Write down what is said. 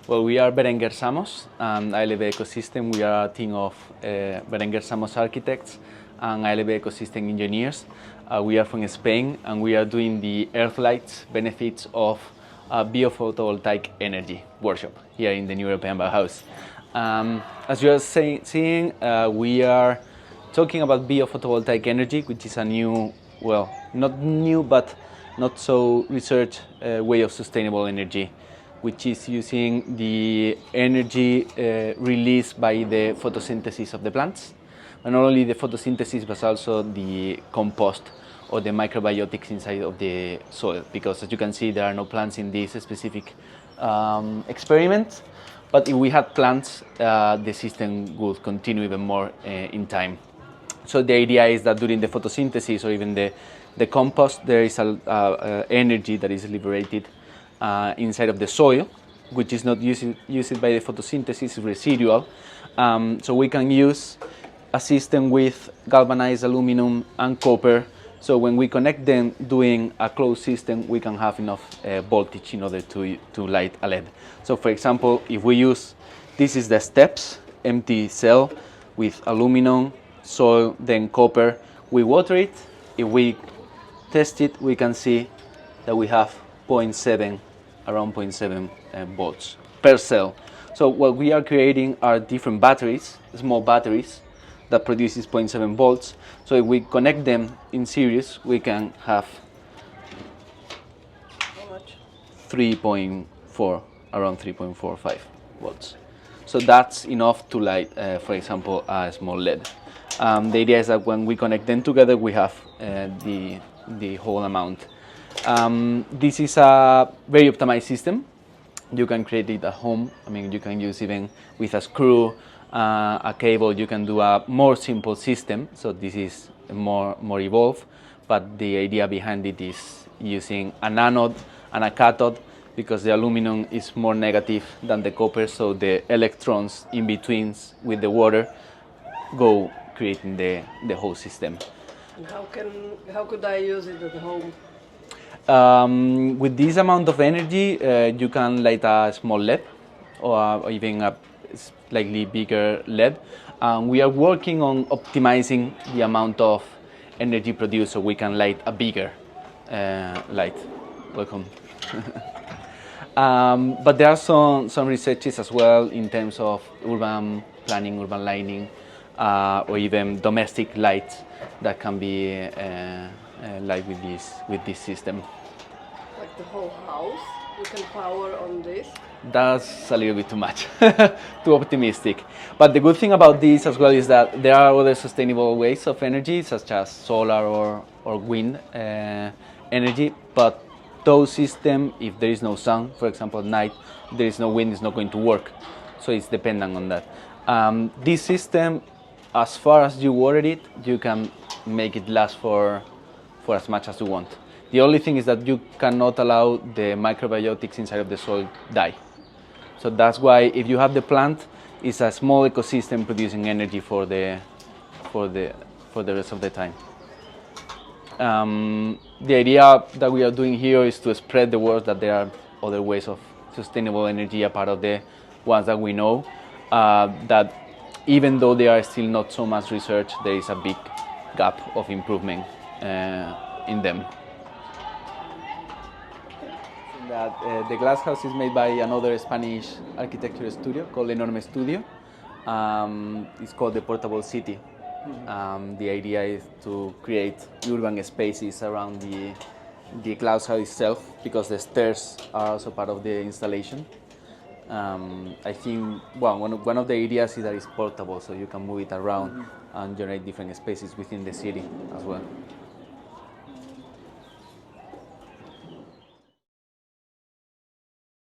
Well, we are Berenguer Samos and ALB Ecosystem. We are a team of Berenguer Samos architects and ALB Ecosystem engineers. We are from Spain and we are doing the Earthlight benefits of biophotovoltaic energy workshop here in the new European Bauhause. As you are seeing, we are talking about biophotovoltaic energy, which is a new, well, not new, but not so researched way of sustainable energy, which is using the energy released by the photosynthesis of the plants. And not only the photosynthesis, but also the compost or the microbiotics inside of the soil, because as you can see, there are no plants in this specific experiment. But if we had plants, the system would continue even more in time. So the idea is that during the photosynthesis or even the compost, there is energy that is liberated inside of the soil, which is not used by the photosynthesis, residual. So we can use a system with galvanized aluminum and copper. So when we connect them doing a closed system, we can have enough voltage in order to light a LED. So for example, if we use, this is the steps, empty cell with aluminum, soil, then copper, we water it. If we test it, we can see that we have around 0.7 volts per cell. So what we are creating are different batteries, small batteries, that produces 0.7 volts. So if we connect them in series, we can have 3.4, around 3.45 volts. So that's enough to light, for example, a small LED. The idea is that when we connect them together, we have the whole amount. This is a very optimized system. You can create it at home. I mean, you can use even with a screw, a cable. You can do a more simple system. So this is more evolved, but the idea behind it is using an anode and a cathode, because the aluminum is more negative than the copper, so the electrons in between with the water go creating the whole system. And how could I use it at home? With this amount of energy, you can light a small LED or even a slightly bigger LED. We are working on optimizing the amount of energy produced so we can light a bigger light. Welcome. But there are some researches as well in terms of urban planning, urban lighting, or even domestic lights that can be light with this system. Like the whole house, you can power on this? That's a little bit too much, too optimistic. But the good thing about this as well is that there are other sustainable ways of energy, such as solar or wind energy. But those systems, if there is no sun, for example, at night, there is no wind, it's not going to work. So it's dependent on that. This system, as far as you water it, you can make it last for as much as you want. The only thing is that you cannot allow the microbiotics inside of the soil die. So that's why if you have the plant, it's a small ecosystem producing energy for the rest of the time. The idea that we are doing here is to spread the word that there are other ways of sustainable energy, a part of the ones that we know, that even though there are still not so much research, there is a big gap of improvement in them. That the glass house is made by another Spanish architecture studio called Štúdio. It's called the Portable City. The idea is to create urban spaces around the glass house itself, because the stairs are also part of the installation. I think one of the ideas is that it's portable, so you can move it around and generate different spaces within the city as well.